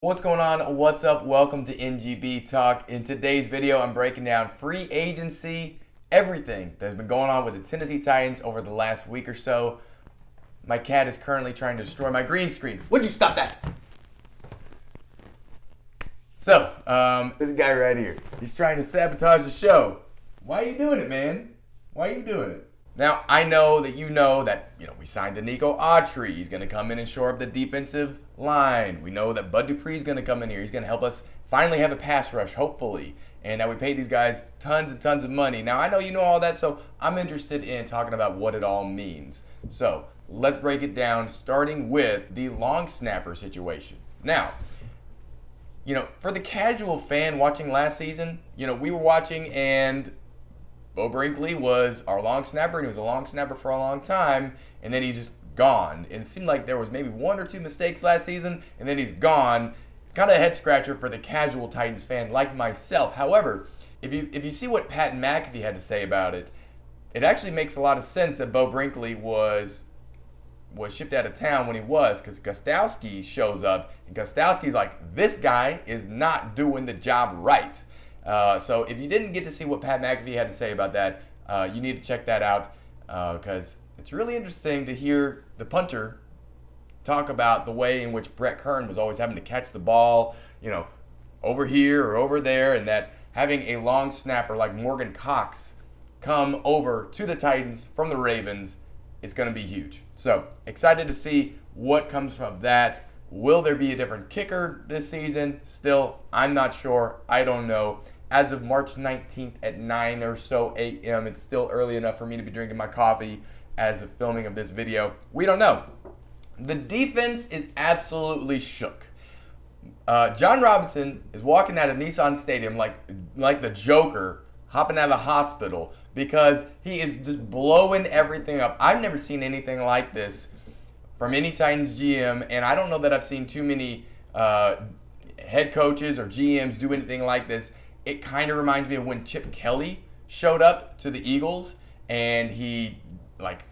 What's going on? What's up? Welcome to NGB Talk. In today's video, I'm breaking down free agency, everything that's been going on with the Tennessee Titans over the last week or so. My cat is currently trying to destroy my green screen. Would you stop that? So, this guy right here, he's trying to sabotage the show. Why are you doing it, man? Why are you doing it? Now, I know that we signed Denico Autry. He's going to come in and shore up the defensive line. We know that Bud Dupree's going to come in here. He's going to help us finally have a pass rush, hopefully. And that we paid these guys tons and tons of money. Now, I know you know all that, so I'm interested in talking about what it all means. So, let's break it down, starting with the long snapper situation. Now, for the casual fan watching last season, we were watching and Beau Brinkley was our long snapper, and he was a long snapper for a long time, and then he's just gone. And it seemed like there was maybe one or two mistakes last season, and then he's gone. Kind of a head scratcher for the casual Titans fan like myself. However, if you see what Pat McAfee had to say about it, it actually makes a lot of sense that Beau Brinkley was shipped out of town when he was, because Gostowski shows up, and Gostowski's like, this guy is not doing the job right. So if you didn't get to see what Pat McAfee had to say about that, you need to check that out because it's really interesting to hear the punter talk about the way in which Brett Kern was always having to catch the ball, over here or over there, and that having a long snapper like Morgan Cox come over to the Titans from the Ravens is going to be huge. So excited to see what comes from that. Will there be a different kicker this season? Still, I'm not sure. I don't know. As of March 19th at 9 or so a.m., it's still early enough for me to be drinking my coffee as of filming of this video. We don't know. The defense is absolutely shook. John Robinson is walking out of Nissan Stadium like the Joker hopping out of the hospital because he is just blowing everything up. I've never seen anything like this from any Titans GM, and I don't know that I've seen too many head coaches or GMs do anything like this. It kind of reminds me of when Chip Kelly showed up to the Eagles, and he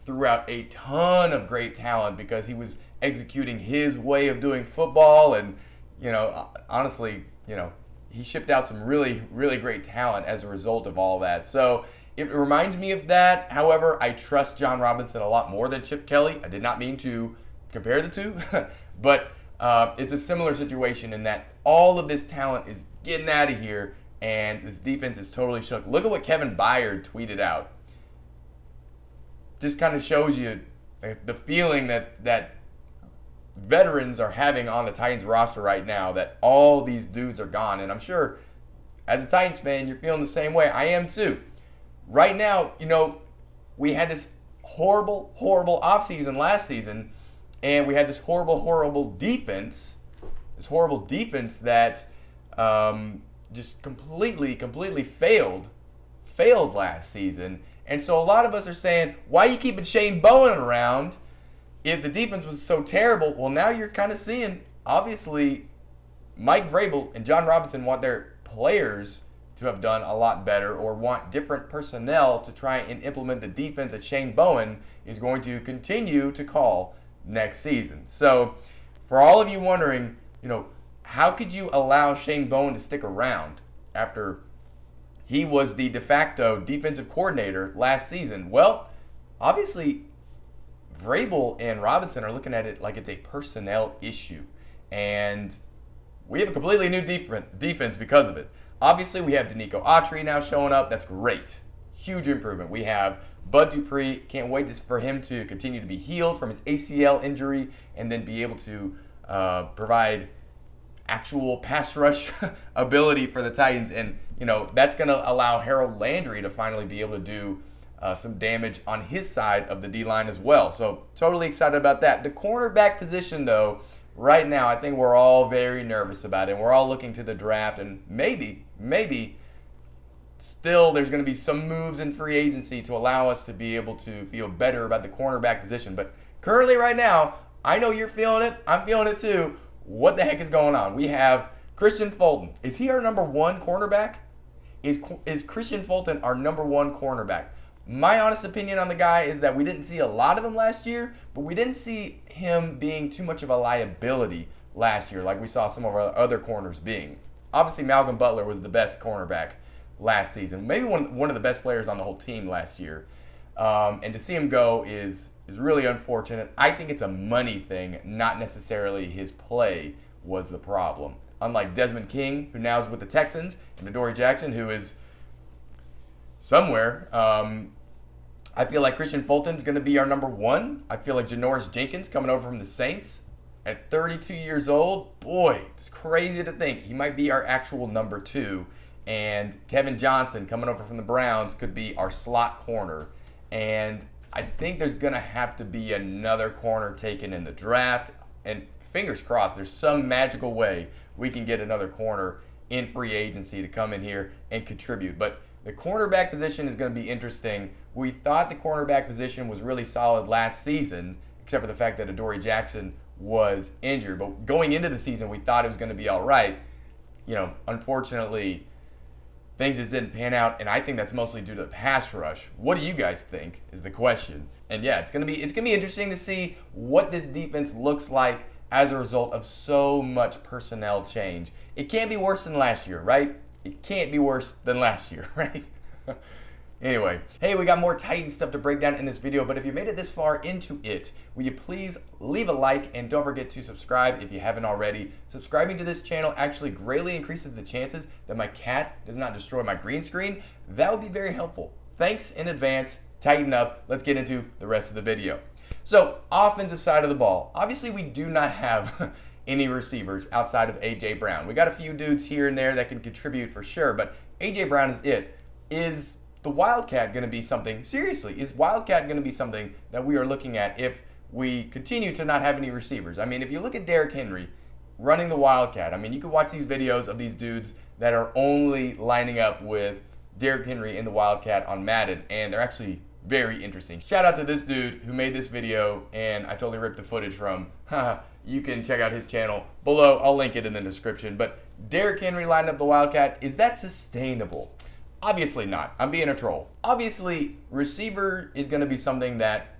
threw out a ton of great talent because he was executing his way of doing football, and honestly, he shipped out some really, really great talent as a result of all that. So it reminds me of that. However, I trust John Robinson a lot more than Chip Kelly. I did not mean to compare the two, but it's a similar situation in that all of this talent is getting out of here, and this defense is totally shook. Look at what Kevin Byard tweeted out. Just kind of shows you the feeling that veterans are having on the Titans roster right now, that all these dudes are gone. And I'm sure as a Titans fan, you're feeling the same way. I am too. Right now, we had this horrible, horrible offseason last season, and we had this horrible, horrible defense. This horrible defense that just completely failed last season. And so a lot of us are saying, why are you keeping Shane Bowen around if the defense was so terrible? Well, now you're kind of seeing, obviously, Mike Vrabel and John Robinson want their players to have done a lot better, or want different personnel to try and implement the defense that Shane Bowen is going to continue to call next season. So for all of you wondering, how could you allow Shane Bowen to stick around after he was the de facto defensive coordinator last season? Well, obviously, Vrabel and Robinson are looking at it like it's a personnel issue. And we have a completely new defense because of it. Obviously, we have Denico Autry now showing up. That's great. Huge improvement. We have Bud Dupree. Can't wait for him to continue to be healed from his ACL injury and then be able to provide actual pass rush ability for the Titans. And, that's going to allow Harold Landry to finally be able to do some damage on his side of the D-line as well. So totally excited about that. The cornerback position, though, right now, I think we're all very nervous about it. We're all looking to the draft, and maybe still there's going to be some moves in free agency to allow us to be able to feel better about the cornerback position. But currently right now, I know you're feeling it. I'm feeling it too. What the heck is going on? We have Christian Fulton. Is he our number one cornerback? Is Christian Fulton our number one cornerback? My honest opinion on the guy is that we didn't see a lot of him last year, but we didn't see him being too much of a liability last year, like we saw some of our other corners being. Obviously, Malcolm Butler was the best cornerback last season, maybe one of the best players on the whole team last year. And to see him go is really unfortunate. I think it's a money thing, not necessarily his play was the problem. Unlike Desmond King, who now is with the Texans, and Adoree Jackson, who is somewhere. I feel like Christian Fulton's going to be our number one. I feel like Janoris Jenkins coming over from the Saints at 32 years old. Boy, it's crazy to think he might be our actual number two. And Kevin Johnson coming over from the Browns could be our slot corner. And I think there's going to have to be another corner taken in the draft. And fingers crossed, there's some magical way we can get another corner in free agency to come in here and contribute. But the cornerback position is going to be interesting. We thought the cornerback position was really solid last season, except for the fact that Adoree Jackson was injured. But going into the season, we thought it was going to be all right. Unfortunately, things just didn't pan out, and I think that's mostly due to the pass rush. What do you guys think is the question? And yeah, it's gonna be interesting to see what this defense looks like as a result of so much personnel change. It can't be worse than last year, right? It can't be worse than last year, right? Anyway, hey, we got more Titan stuff to break down in this video, but if you made it this far into it, will you please leave a like and don't forget to subscribe if you haven't already. Subscribing to this channel actually greatly increases the chances that my cat does not destroy my green screen. That would be very helpful. Thanks in advance. Tighten up. Let's get into the rest of the video. So, offensive side of the ball. Obviously, we do not have any receivers outside of A.J. Brown. We got a few dudes here and there that can contribute for sure, but A.J. Brown is it. Is the wildcat going to be something, seriously, is wildcat going to be something that we are looking at if we continue to not have any receivers? I mean, if you look at Derrick Henry running the wildcat, I mean, you can watch these videos of these dudes that are only lining up with Derrick Henry in the wildcat on Madden, and they're actually very interesting. Shout out to this dude who made this video, and I totally ripped the footage from. You can check out his channel below. I'll link it in the description. But Derrick Henry lined up the wildcat. Is that sustainable? Obviously not. I'm being a troll. Obviously, receiver is going to be something that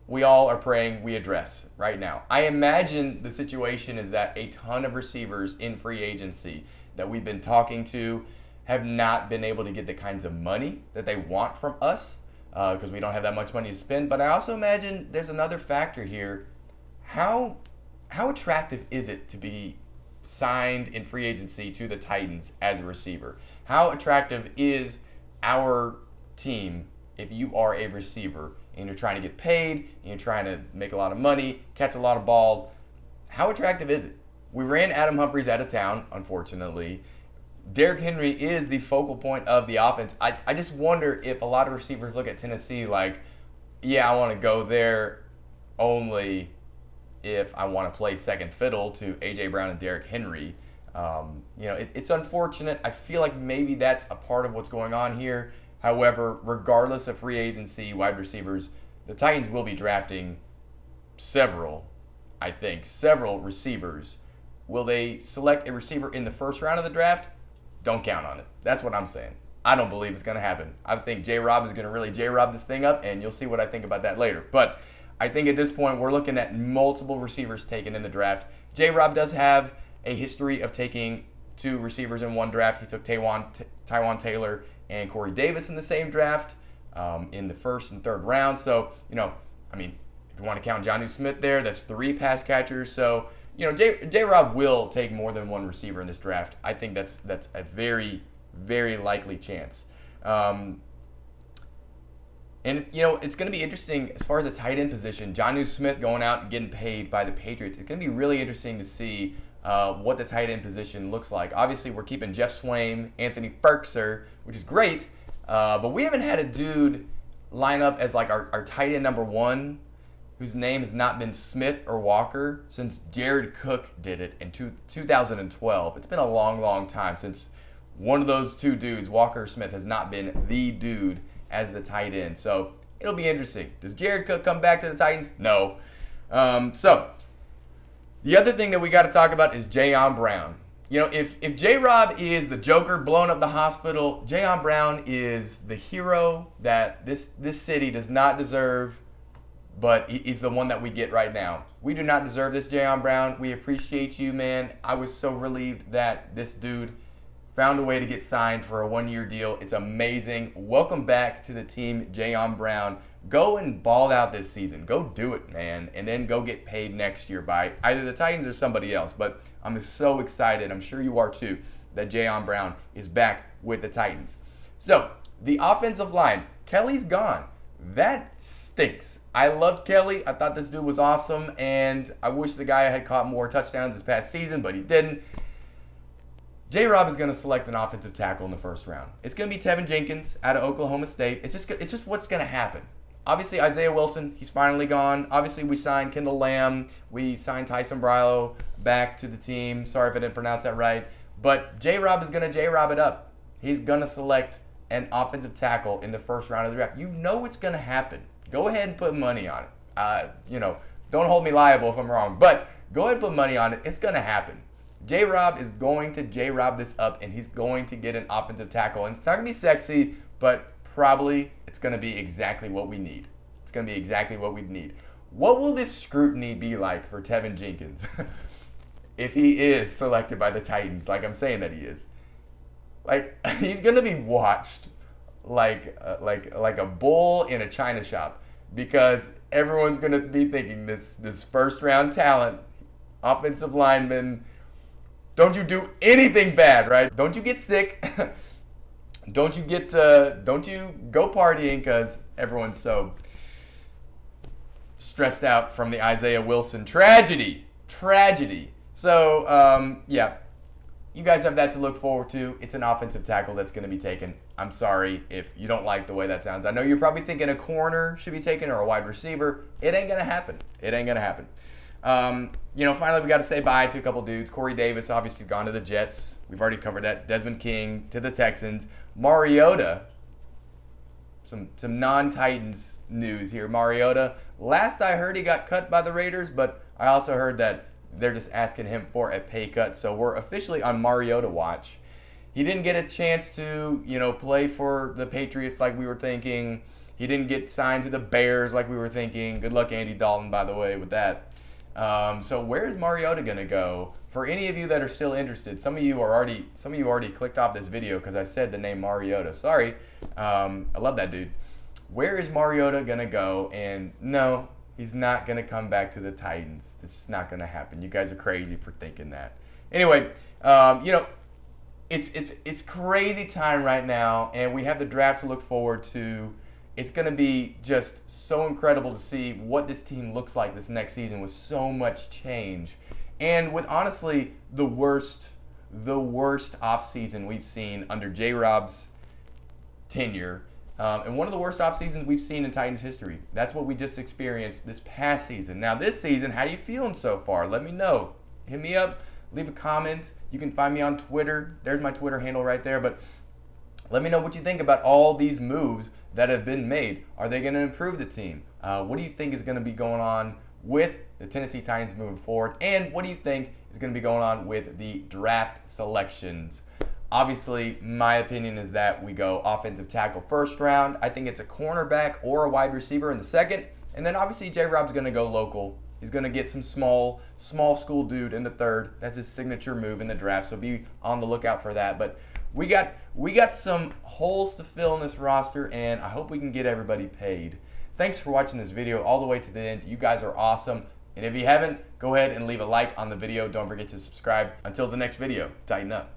we all are praying we address right now. I imagine the situation is that a ton of receivers in free agency that we've been talking to have not been able to get the kinds of money that they want from us because we don't have that much money to spend. But I also imagine there's another factor here. How attractive is it to be signed in free agency to the Titans as a receiver? How attractive is our team if you are a receiver and you're trying to get paid and you're trying to make a lot of money, catch a lot of balls? How attractive is it? We ran Adam Humphries out of town, unfortunately. Derrick Henry is the focal point of the offense. I just wonder if a lot of receivers look at Tennessee like, yeah, I want to go there only if I want to play second fiddle to A.J. Brown and Derrick Henry. It's unfortunate. I feel like maybe that's a part of what's going on here. However, regardless of free agency, wide receivers, the Titans will be drafting several receivers. Will they select a receiver in the first round of the draft? Don't count on it. That's what I'm saying. I don't believe it's going to happen. I think J-Rob is going to really J-Rob this thing up, and you'll see what I think about that later. But I think at this point, we're looking at multiple receivers taken in the draft. J-Rob does have a history of taking two receivers in one draft. He took Taywan Taylor and Corey Davis in the same draft in the first and third round. So, if you want to count Jonnu Smith there, that's 3 pass catchers. So, J-Rob will take more than one receiver in this draft. I think that's a very, very likely chance. And it's going to be interesting as far as the tight end position. Jonnu Smith going out and getting paid by the Patriots. It's going to be really interesting to see what the tight end position looks like. Obviously, we're keeping Jeff Swaim, Anthony Ferkser, which is great. But we haven't had a dude line up as like our tight end number one whose name has not been Smith or Walker since Jared Cook did it in 2012. It's been a long, long time since one of those two dudes, Walker or Smith, has not been the dude as the tight end. So it'll be interesting. Does Jared Cook come back to the Titans? No. So the other thing that we got to talk about is Jayann Brown. If J-Rob is the Joker blowing up the hospital, Jayann Brown is the hero that this city does not deserve. but he's the one that we get right now. We do not deserve this, Jayann Brown. We appreciate you, man. I was so relieved that this dude found a way to get signed for a one-year deal. It's amazing. Welcome back to the team, Jayann Brown. Go and ball out this season. Go do it, man, and then go get paid next year by either the Titans or somebody else. But I'm so excited, I'm sure you are too, that Jayann Brown is back with the Titans. So, the offensive line, Kelly's gone. That stinks. I loved Kelly. I thought this dude was awesome, and I wish the guy had caught more touchdowns this past season, but he didn't. J-Rob is going to select an offensive tackle in the first round. It's going to be Tevin Jenkins out of Oklahoma State. It's just what's going to happen. Obviously, Isaiah Wilson, he's finally gone. Obviously, we signed Kendall Lamb. We signed Tyson Brilo back to the team. Sorry if I didn't pronounce that right. But J-Rob is going to J-Rob it up. He's going to select an offensive tackle in the first round of the draft. You know it's going to happen. Go ahead and put money on it. Don't hold me liable if I'm wrong. But go ahead and put money on it. It's going to happen. J-Rob is going to J-Rob this up, and he's going to get an offensive tackle. And it's not going to be sexy, but probably it's going to be exactly what we need. It's going to be exactly what we need. What will this scrutiny be like for Tevin Jenkins if he is selected by the Titans, like I'm saying that he is? Like, he's going to be watched like a bull in a china shop, because everyone's going to be thinking this first-round talent, offensive lineman, don't you do anything bad, right? Don't you get sick. Don't you go partying because everyone's so stressed out from the Isaiah Wilson tragedy. So, yeah, you guys have that to look forward to. It's an offensive tackle that's going to be taken. I'm sorry if you don't like the way that sounds. I know you're probably thinking a corner should be taken or a wide receiver. It ain't going to happen. Finally, we got to say bye to a couple dudes. Corey Davis, obviously, gone to the Jets. We've already covered that. Desmond King to the Texans. Mariota, some non-Titans news here. Mariota, last I heard, he got cut by the Raiders, but I also heard that they're just asking him for a pay cut. So we're officially on Mariota watch. He didn't get a chance to, play for the Patriots like we were thinking. He didn't get signed to the Bears like we were thinking. Good luck, Andy Dalton, by the way, with that. So where's Mariota gonna go? For any of you that are still interested, some of you already clicked off this video because I said the name Mariota. Sorry, I love that dude. Where is Mariota gonna go? And no, he's not gonna come back to the Titans. This is not gonna happen. You guys are crazy for thinking that. Anyway, it's crazy time right now, and we have the draft to look forward to. It's going to be just so incredible to see what this team looks like this next season with so much change. And with, honestly, the worst offseason we've seen under J-Rob's tenure. And one of the worst offseasons we've seen in Titans history. That's what we just experienced this past season. Now, this season, how are you feeling so far? Let me know. Hit me up. Leave a comment. You can find me on Twitter. There's my Twitter handle right there. But let me know what you think about all these moves that have been made. Are they going to improve the team? What do you think is going to be going on with the Tennessee Titans moving forward? And what do you think is going to be going on with the draft selections? Obviously, my opinion is that we go offensive tackle first round. I think it's a cornerback or a wide receiver in the second. And then obviously J-Rob's going to go local. He's going to get some small school dude in the third. That's his signature move in the draft, so be on the lookout for that. But we got some holes to fill in this roster, and I hope we can get everybody paid. Thanks for watching this video all the way to the end. You guys are awesome. And if you haven't, go ahead and leave a like on the video. Don't forget to subscribe. Until the next video, tighten up.